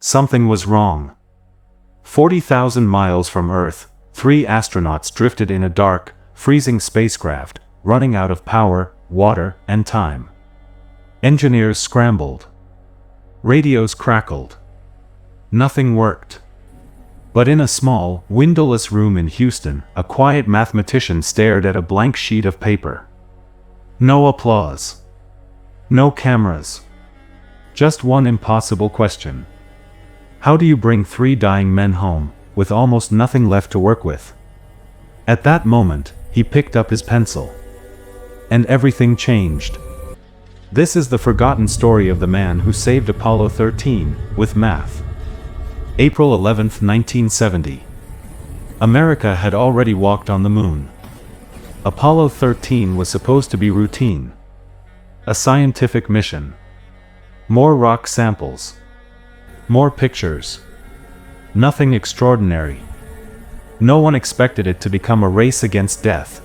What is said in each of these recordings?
something was wrong. 40,000 miles from Earth, 3 astronauts drifted in a dark, freezing spacecraft, running out of power, water, and time. Engineers scrambled. Radios crackled. Nothing worked. But in a small, windowless room in Houston, a quiet mathematician stared at a blank sheet of paper. No applause. No cameras. Just one impossible question. How do you bring 3 dying men home, with almost nothing left to work with? At that moment, he picked up his pencil. And everything changed. This is the forgotten story of the man who saved Apollo 13, with math. April 11, 1970. America had already walked on the moon. Apollo 13 was supposed to be routine. A scientific mission. More rock samples. More pictures. Nothing extraordinary. No one expected it to become a race against death.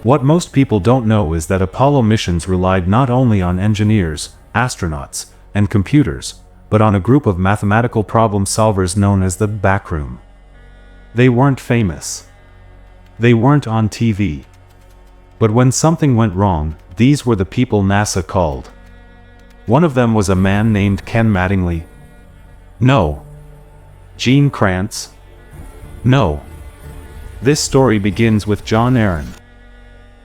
What most people don't know is that Apollo missions relied not only on engineers, astronauts, and computers, but on a group of mathematical problem solvers known as the backroom. They weren't famous. They weren't on TV. But when something went wrong, these were the people NASA called. One of them was a man named Ken Mattingly. No. Gene Kranz. No. This story begins with John Aaron.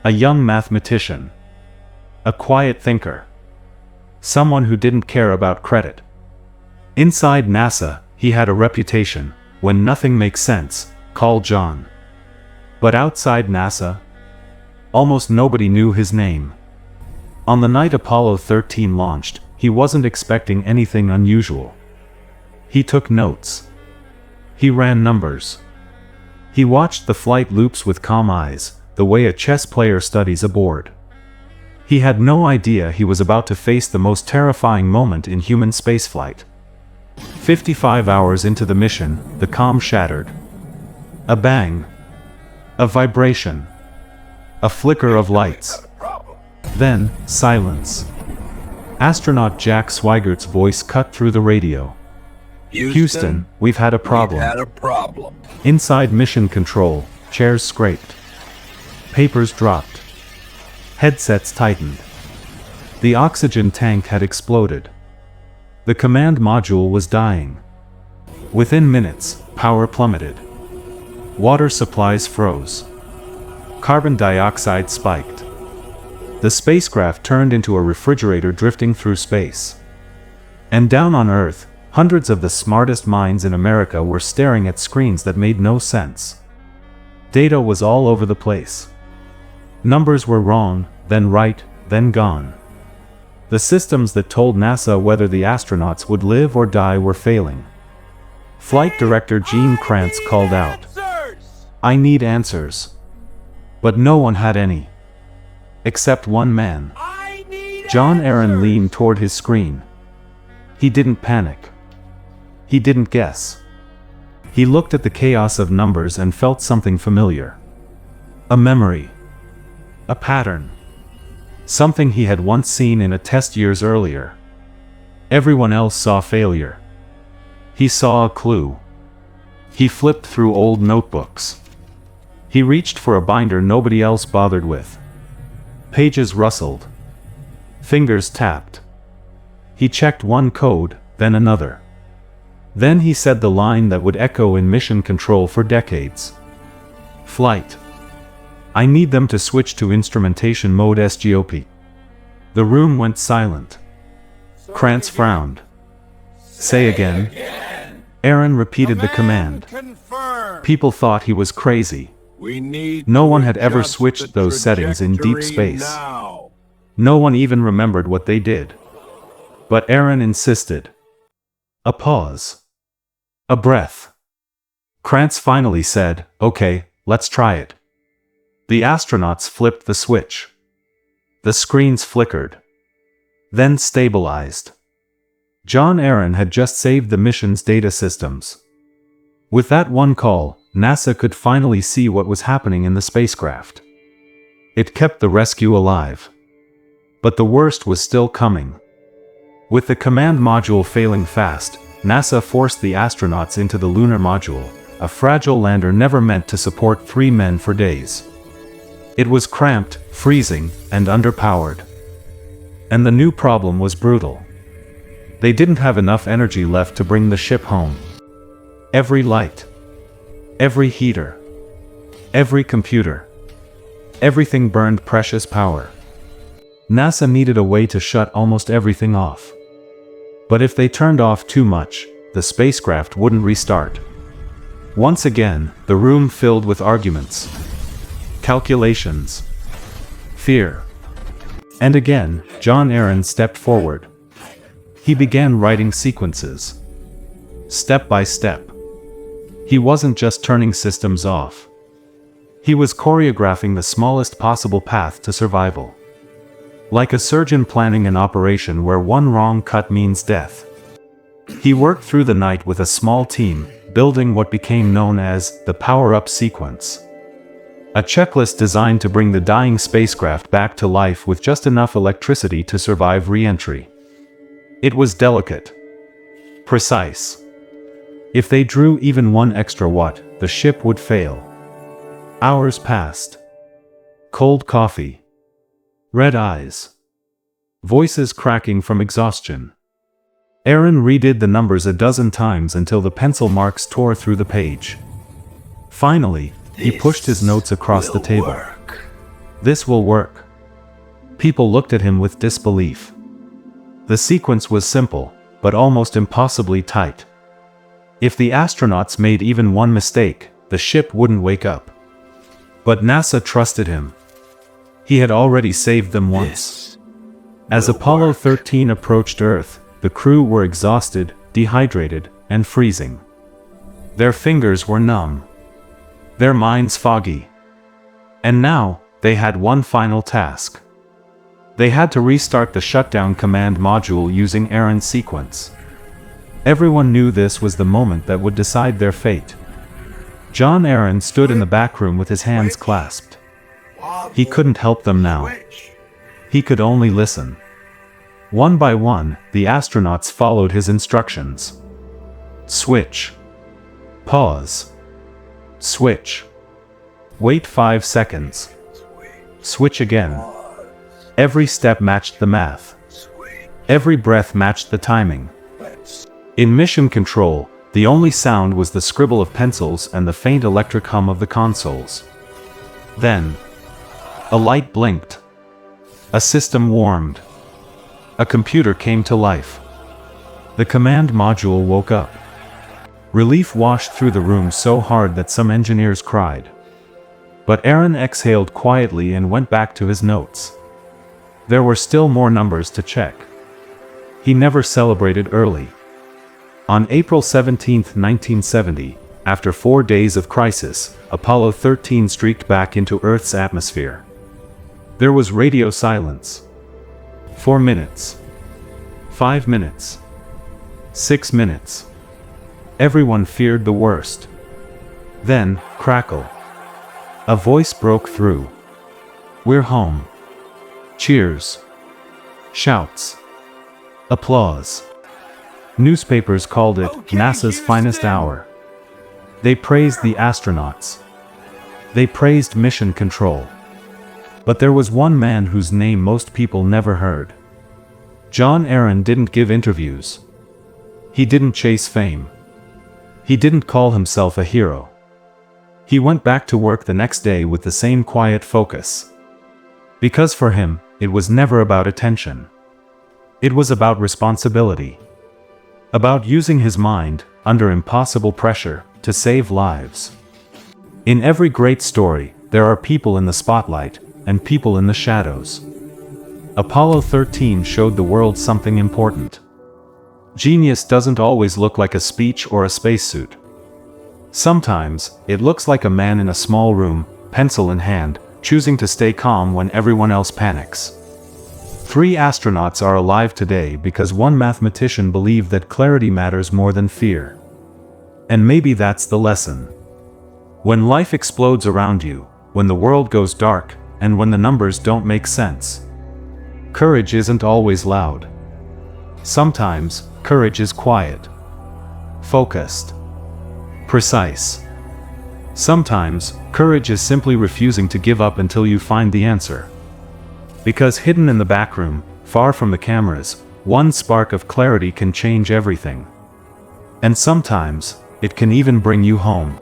A young mathematician. A quiet thinker. Someone who didn't care about credit. Inside NASA, he had a reputation. When nothing makes sense, call John. But outside NASA, almost nobody knew his name. On the night Apollo 13 launched, he wasn't expecting anything unusual. He took notes. He ran numbers. He watched the flight loops with calm eyes, the way a chess player studies a board. He had no idea he was about to face the most terrifying moment in human spaceflight. 55 hours into the mission, the calm shattered. A bang. A vibration. A flicker of lights. Then, silence. Astronaut Jack Swigert's voice cut through the radio. Houston, we've had a problem. Inside mission control, chairs scraped. Papers dropped. Headsets tightened. The oxygen tank had exploded. The command module was dying. Within minutes, power plummeted. Water supplies froze. Carbon dioxide spiked. The spacecraft turned into a refrigerator drifting through space. And down on Earth, hundreds of the smartest minds in America were staring at screens that made no sense. Data was all over the place. Numbers were wrong, then right, then gone. The systems that told NASA whether the astronauts would live or die were failing. Flight Director Gene Kranz called out, "I need answers." But no one had any. Except one man. John Aaron leaned toward his screen. He didn't panic. He didn't guess. He looked at the chaos of numbers and felt something familiar. A memory. A pattern. Something he had once seen in a test years earlier. Everyone else saw failure. He saw a clue. He flipped through old notebooks. He reached for a binder nobody else bothered with. Pages rustled. Fingers tapped. He checked one code, then another. Then he said the line that would echo in mission control for decades. "Flight. I need them to switch to instrumentation mode SGOP." The room went silent. Kranz frowned. "Say again." Aaron repeated the command. People thought he was crazy. No one had ever switched those settings in deep space. No one even remembered what they did. But Aaron insisted. A pause. A breath. Kranz finally said, "Okay, let's try it." The astronauts flipped the switch. The screens flickered. Then stabilized. John Aaron had just saved the mission's data systems. With that one call, NASA could finally see what was happening in the spacecraft. It kept the rescue alive. But the worst was still coming. With the command module failing fast, NASA forced the astronauts into the lunar module, a fragile lander never meant to support 3 men for days. It was cramped, freezing, and underpowered. And the new problem was brutal. They didn't have enough energy left to bring the ship home. Every light, every heater, every computer, everything burned precious power. NASA needed a way to shut almost everything off. But if they turned off too much, the spacecraft wouldn't restart. Once again, the room filled with arguments, calculations, fear. And again, John Aaron stepped forward. He began writing sequences, step by step. He wasn't just turning systems off. He was choreographing the smallest possible path to survival. Like a surgeon planning an operation where one wrong cut means death. He worked through the night with a small team, building what became known as the power-up sequence. A checklist designed to bring the dying spacecraft back to life with just enough electricity to survive re-entry. It was delicate, precise. If they drew even 1 extra watt, the ship would fail. Hours passed. Cold coffee. Red eyes. Voices cracking from exhaustion. Aaron redid the numbers a dozen times until the pencil marks tore through the page. Finally, he pushed his notes across the table. This will work. People looked at him with disbelief. The sequence was simple, but almost impossibly tight. If the astronauts made even one mistake, the ship wouldn't wake up. But NASA trusted him. He had already saved them once. As Apollo 13 approached Earth, the crew were exhausted, dehydrated, and freezing. Their fingers were numb. Their minds foggy. And now, they had one final task. They had to restart the shutdown command module using Aaron's sequence. Everyone knew this was the moment that would decide their fate. John Aaron stood in the back room with his hands clasped. He couldn't help them now. He could only listen. One by one, the astronauts followed his instructions. Switch. Pause. Switch. Wait 5 seconds. Switch again. Every step matched the math. Every breath matched the timing. In mission control, the only sound was the scribble of pencils and the faint electric hum of the consoles. Then, a light blinked. A system warmed. A computer came to life. The command module woke up. Relief washed through the room so hard that some engineers cried. But Aaron exhaled quietly and went back to his notes. There were still more numbers to check. He never celebrated early. On April 17, 1970, after 4 days of crisis, Apollo 13 streaked back into Earth's atmosphere. There was radio silence. 4 minutes. 5 minutes. 6 minutes. Everyone feared the worst. Then, crackle. A voice broke through. "We're home." Cheers. Shouts. Applause. Newspapers called it NASA's finest hour. They praised the astronauts. They praised mission control. But there was one man whose name most people never heard. John Aaron didn't give interviews. He didn't chase fame. He didn't call himself a hero. He went back to work the next day with the same quiet focus. Because for him, it was never about attention. It was about responsibility. About using his mind, under impossible pressure, to save lives. In every great story, there are people in the spotlight, and people in the shadows. Apollo 13 showed the world something important. Genius doesn't always look like a speech or a spacesuit. Sometimes, it looks like a man in a small room, pencil in hand, choosing to stay calm when everyone else panics. 3 astronauts are alive today because one mathematician believed that clarity matters more than fear. And maybe that's the lesson. When life explodes around you, when the world goes dark, and when the numbers don't make sense, courage isn't always loud. Sometimes, courage is quiet. focused, precise. Sometimes, courage is simply refusing to give up until you find the answer. Because hidden in the backroom, far from the cameras, one spark of clarity can change everything. And sometimes, it can even bring you home.